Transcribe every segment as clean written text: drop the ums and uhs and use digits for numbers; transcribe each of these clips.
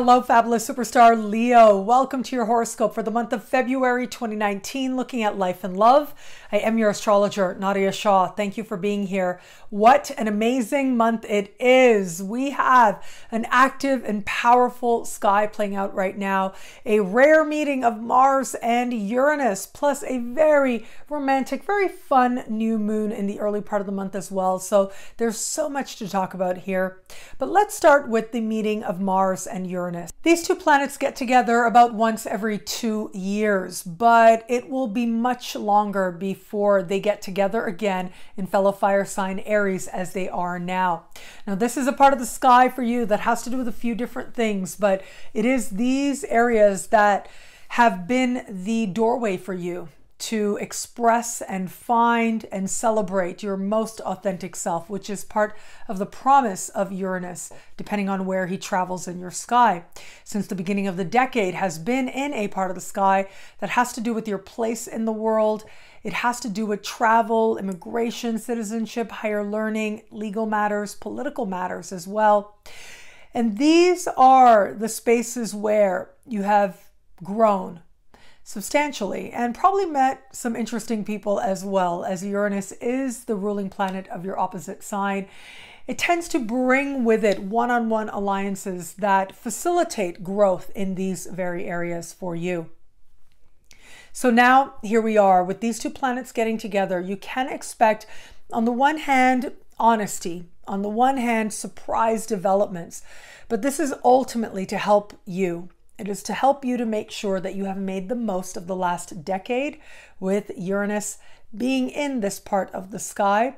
Hello, fabulous superstar Leo. Welcome to your horoscope for the month of February 2019, looking at life and love. I am your astrologer, Nadiya Shah. Thank you for being here. What an amazing month it is. We have an active and powerful sky playing out right now, a rare meeting of Mars and Uranus, plus a very romantic, very fun new moon in the early part of the month as well. So there's so much to talk about here. But let's start with the meeting of Mars and Uranus. These two planets get together about once every 2 years, but it will be much longer before they get together again in fellow fire sign Aries as they are now. Now, this is a part of the sky for you that has to do with a few different things, but it is these areas that have been the doorway for you to express and find and celebrate your most authentic self, which is part of the promise of Uranus, depending on where he travels in your sky. Since the beginning of the decade has been in a part of the sky that has to do with your place in the world. It has to do with travel, immigration, citizenship, higher learning, legal matters, political matters as well. And these are the spaces where you have grown substantially and probably met some interesting people as well, as Uranus is the ruling planet of your opposite sign. It tends to bring with it one-on-one alliances that facilitate growth in these very areas for you. So now here we are with these two planets getting together. You can expect, on the one hand, honesty, on the one hand, surprise developments, but this is ultimately to help you. It is to help you to make sure that you have made the most of the last decade with Uranus being in this part of the sky,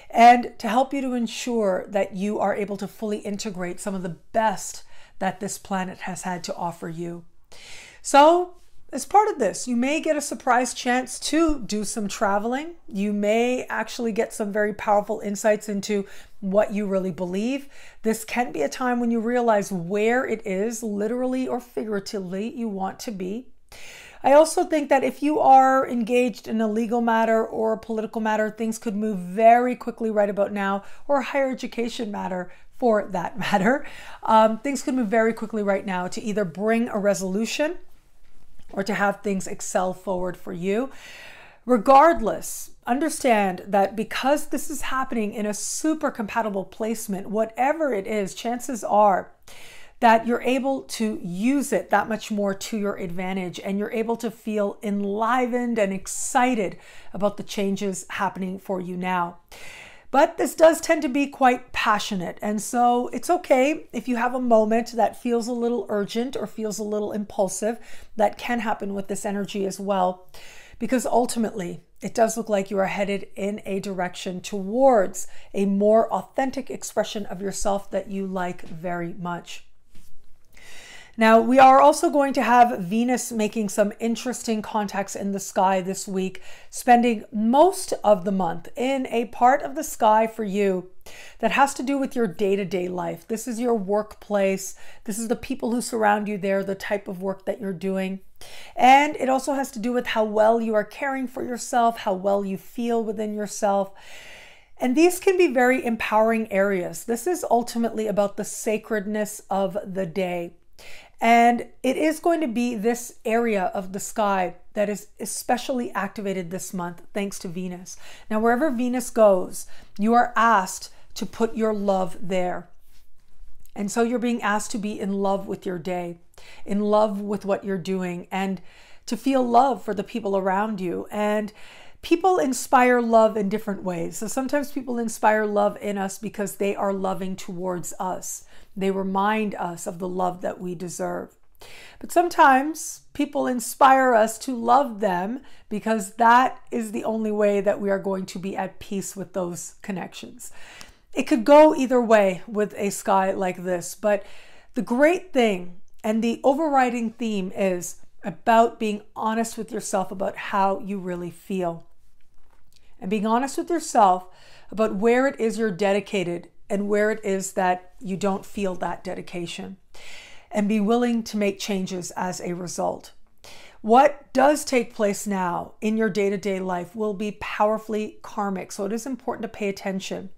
and to help you to ensure that you are able to fully integrate some of the best that this planet has had to offer you. So, as part of this, you may get a surprise chance to do some traveling. You may actually get some very powerful insights into what you really believe. This can be a time when you realize where it is, literally or figuratively, you want to be. I also think that if you are engaged in a legal matter or a political matter, things could move very quickly right about now, or a higher education matter for that matter. Things could move very quickly right now to either bring a resolution or to have things excel forward for you. Regardless, understand that because this is happening in a super compatible placement, whatever it is, chances are that you're able to use it that much more to your advantage, and you're able to feel enlivened and excited about the changes happening for you now. But this does tend to be quite passionate, and so it's okay if you have a moment that feels a little urgent or feels a little impulsive. That can happen with this energy as well, because ultimately it does look like you are headed in a direction towards a more authentic expression of yourself that you like very much. Now, we are also going to have Venus making some interesting contacts in the sky this week, spending most of the month in a part of the sky for you that has to do with your day-to-day life. This is your workplace. This is the people who surround you there, the type of work that you're doing. And it also has to do with how well you are caring for yourself, how well you feel within yourself. And these can be very empowering areas. This is ultimately about the sacredness of the day. And it is going to be this area of the sky that is especially activated this month, thanks to Venus. Now, wherever Venus goes, you are asked to put your love there. And so you're being asked to be in love with your day, in love with what you're doing, and to feel love for the people around you. And people inspire love in different ways. So sometimes people inspire love in us because they are loving towards us. They remind us of the love that we deserve. But sometimes people inspire us to love them because that is the only way that we are going to be at peace with those connections. It could go either way with a sky like this, but the great thing and the overriding theme is about being honest with yourself about how you really feel. And being honest with yourself about where it is you're dedicated and where it is that you don't feel that dedication. And be willing to make changes as a result. What does take place now in your day-to-day life will be powerfully karmic, so it is important to pay attention.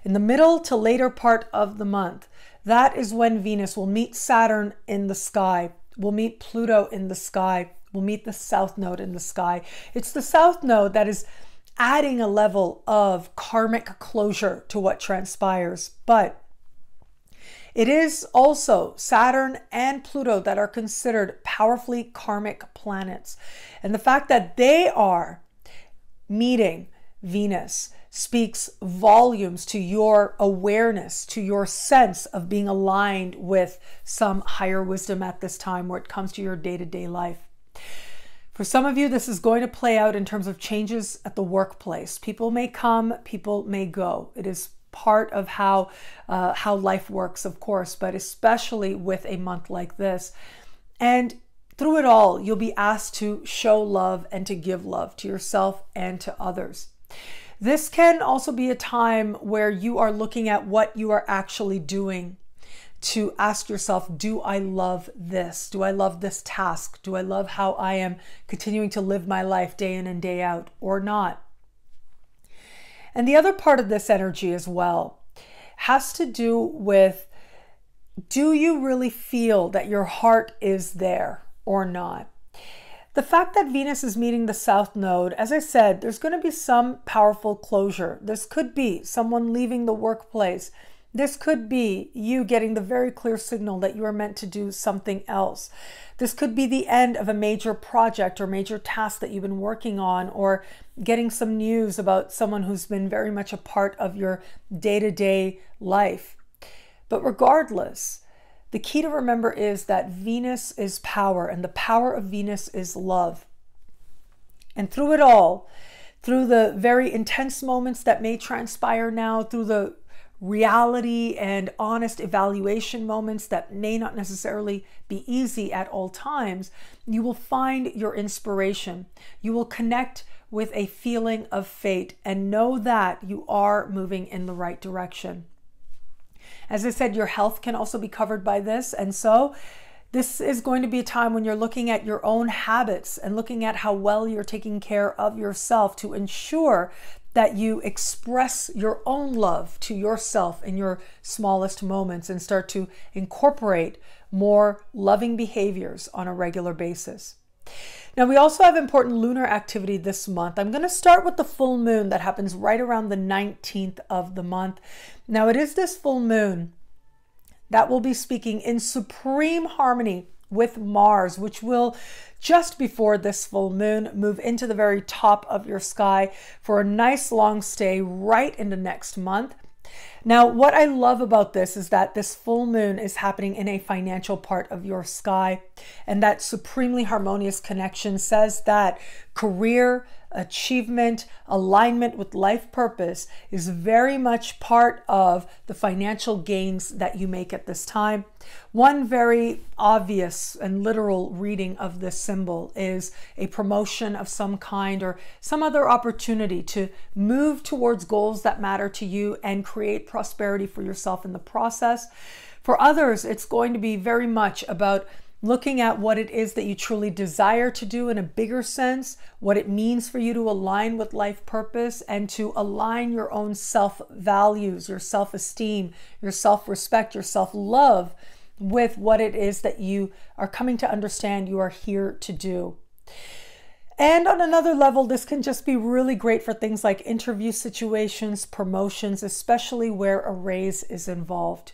In the middle to later part of the month, that is when Venus will meet Saturn in the sky, will meet Pluto in the sky, will meet the South Node in the sky. It's the South Node that is adding a level of karmic closure to what transpires, but it is also Saturn and Pluto that are considered powerfully karmic planets. And the fact that they are meeting Venus speaks volumes to your awareness, to your sense of being aligned with some higher wisdom at this time where it comes to your day-to-day life. For some of you, this is going to play out in terms of changes at the workplace. People may come, people may go. It is part of how life works, of course, but especially with a month like this. And through it all, you'll be asked to show love and to give love to yourself and to others. This can also be a time where you are looking at what you are actually doing to ask yourself, do I love this? Do I love this task? Do I love how I am continuing to live my life day in and day out or not? And the other part of this energy as well has to do with, do you really feel that your heart is there or not? The fact that Venus is meeting the South Node, as I said, there's going to be some powerful closure. This could be someone leaving the workplace. This could be you getting the very clear signal that you are meant to do something else. This could be the end of a major project or major task that you've been working on, or getting some news about someone who's been very much a part of your day-to-day life. But regardless, the key to remember is that Venus is power, and the power of Venus is love. And through it all, through the very intense moments that may transpire now, through the reality and honest evaluation moments that may not necessarily be easy at all times, you will find your inspiration. You will connect with a feeling of fate and know that you are moving in the right direction. As I said, your health can also be covered by this, and so this is going to be a time when you're looking at your own habits and looking at how well you're taking care of yourself to ensure that you express your own love to yourself in your smallest moments and start to incorporate more loving behaviors on a regular basis. Now, we also have important lunar activity this month. I'm going to start with the full moon that happens right around the 19th of the month. Now, it is this full moon that will be speaking in supreme harmony with Mars, which will, just before this full moon, move into the very top of your sky for a nice long stay right into next month. Now, what I love about this is that this full moon is happening in a financial part of your sky, and that supremely harmonious connection says that career, achievement, alignment with life purpose is very much part of the financial gains that you make at this time. One very obvious and literal reading of this symbol is a promotion of some kind or some other opportunity to move towards goals that matter to you and create prosperity for yourself in the process. For others, it's going to be very much about looking at what it is that you truly desire to do in a bigger sense, what it means for you to align with life purpose and to align your own self-values, your self-esteem, your self-respect, your self-love with what it is that you are coming to understand you are here to do. And on another level, this can just be really great for things like interview situations, promotions, especially where a raise is involved.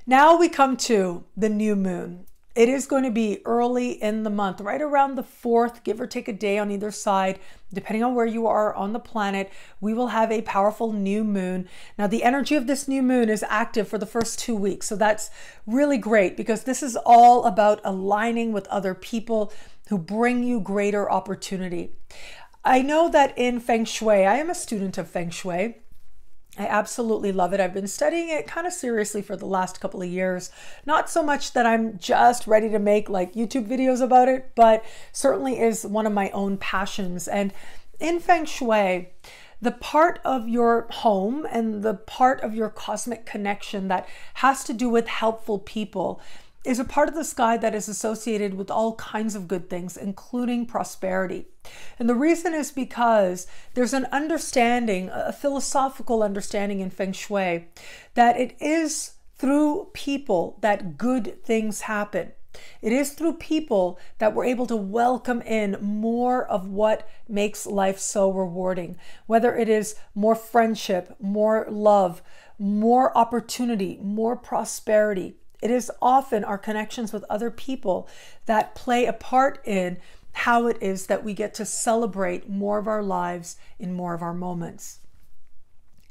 Now we come to the new moon. It is going to be early in the month, right around the 4th, give or take a day on either side, depending on where you are on the planet. We will have a powerful new moon. Now, the energy of this new moon is active for the first 2 weeks. So that's really great because this is all about aligning with other people who bring you greater opportunity. I know that in Feng Shui, I am a student of Feng Shui. I absolutely love it. I've been studying it kind of seriously for the last couple of years. Not so much that I'm just ready to make like YouTube videos about it, but certainly is one of my own passions. And in Feng Shui, the part of your home and the part of your cosmic connection that has to do with helpful people is a part of the sky that is associated with all kinds of good things, including prosperity. And the reason is because there's an understanding, a philosophical understanding in Feng Shui, that it is through people that good things happen. It is through people that we're able to welcome in more of what makes life so rewarding, whether it is more friendship, more love, more opportunity, more prosperity. It is often our connections with other people that play a part in how it is that we get to celebrate more of our lives in more of our moments.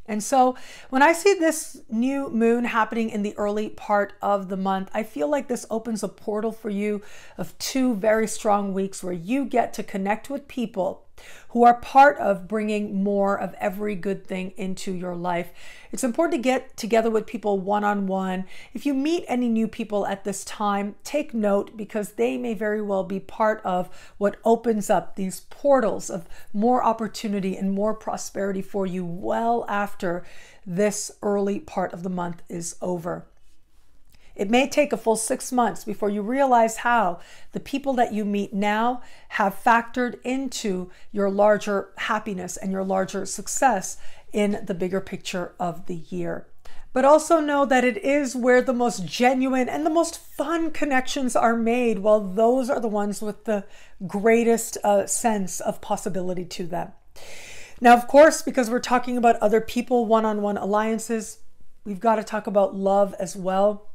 And so when I see this new moon happening in the early part of the month, I feel like this opens a portal for you of 2 very strong weeks where you get to connect with people who are part of bringing more of every good thing into your life. It's important to get together with people one-on-one. If you meet any new people at this time, take note, because they may very well be part of what opens up these portals of more opportunity and more prosperity for you well after this early part of the month is over. It may take a full 6 months before you realize how the people that you meet now have factored into your larger happiness and your larger success in the bigger picture of the year. But also know that it is where the most genuine and the most fun connections are made. Well, those are the ones with the greatest sense of possibility to them. Now, of course, because we're talking about other people, one-on-one alliances, we've got to talk about love as well.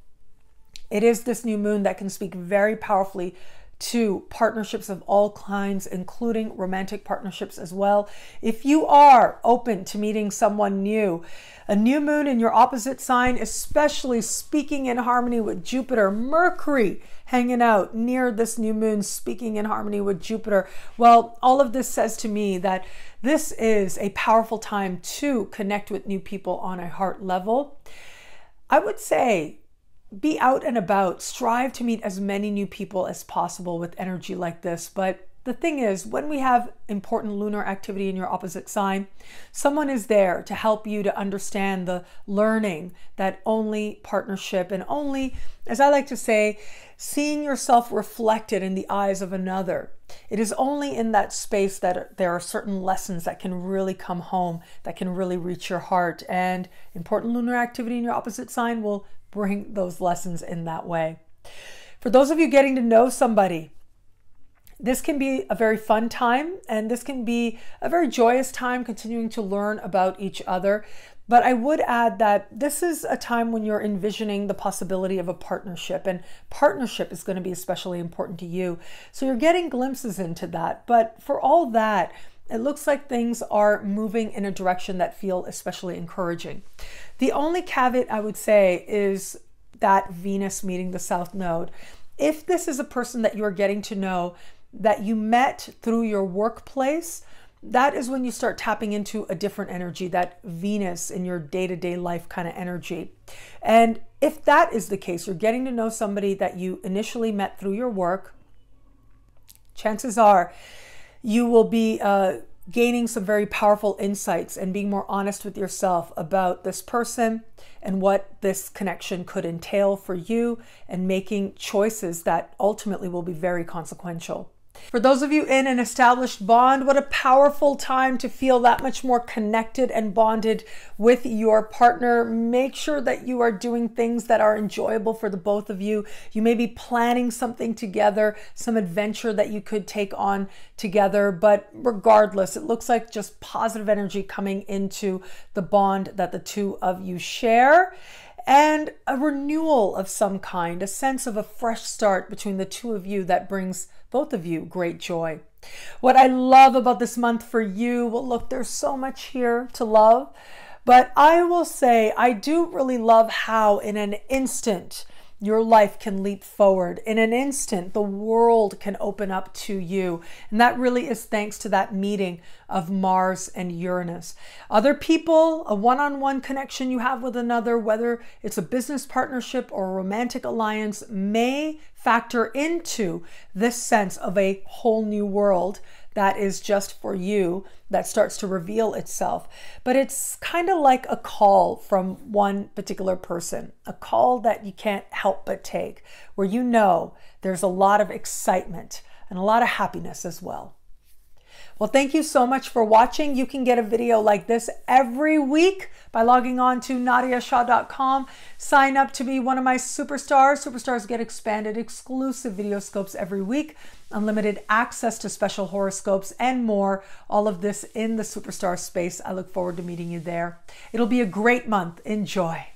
It is this new moon that can speak very powerfully to partnerships of all kinds, including romantic partnerships as well. If you are open to meeting someone new, a new moon in your opposite sign, especially speaking in harmony with Jupiter, Mercury hanging out near this new moon, speaking in harmony with Jupiter. Well, all of this says to me that this is a powerful time to connect with new people on a heart level. I would say, be out and about, strive to meet as many new people as possible with energy like this. But the thing is, when we have important lunar activity in your opposite sign, someone is there to help you to understand the learning that only partnership and only, as I like to say, seeing yourself reflected in the eyes of another. It is only in that space that there are certain lessons that can really come home, that can really reach your heart. And important lunar activity in your opposite sign will bring those lessons in that way. For those of you getting to know somebody, this can be a very fun time, and this can be a very joyous time continuing to learn about each other. But I would add that this is a time when you're envisioning the possibility of a partnership, and partnership is going to be especially important to you. So you're getting glimpses into that. But for all that, it looks like things are moving in a direction that feel especially encouraging. The only caveat I would say is that Venus meeting the South Node. If this is a person that you are getting to know that you met through your workplace, that is when you start tapping into a different energy, that Venus in your day-to-day life kind of energy. And if that is the case, you're getting to know somebody that you initially met through your work, chances are you will be gaining some very powerful insights and being more honest with yourself about this person and what this connection could entail for you, and making choices that ultimately will be very consequential. For those of you in an established bond, what a powerful time to feel that much more connected and bonded with your partner. Make sure that you are doing things that are enjoyable for the both of you. You may be planning something together, some adventure that you could take on together, but regardless, it looks like just positive energy coming into the bond that the two of you share. And a renewal of some kind, a sense of a fresh start between the two of you that brings both of you great joy. What I love about this month for you, well, look, there's so much here to love, but I will say I do really love how in an instant your life can leap forward. In an instant, the world can open up to you. And that really is thanks to that meeting of Mars and Uranus. Other people, a one-on-one connection you have with another, whether it's a business partnership or a romantic alliance, may factor into this sense of a whole new world that is just for you that starts to reveal itself. But it's kind of like a call from one particular person, a call that you can't help but take, where you know there's a lot of excitement and a lot of happiness as well. Well, thank you so much for watching. You can get a video like this every week by logging on to nadiyashah.com. Sign up to be one of my superstars. Superstars get expanded exclusive video scopes every week, unlimited access to special horoscopes, and more. All of this in the superstar space. I look forward to meeting you there. It'll be a great month. Enjoy.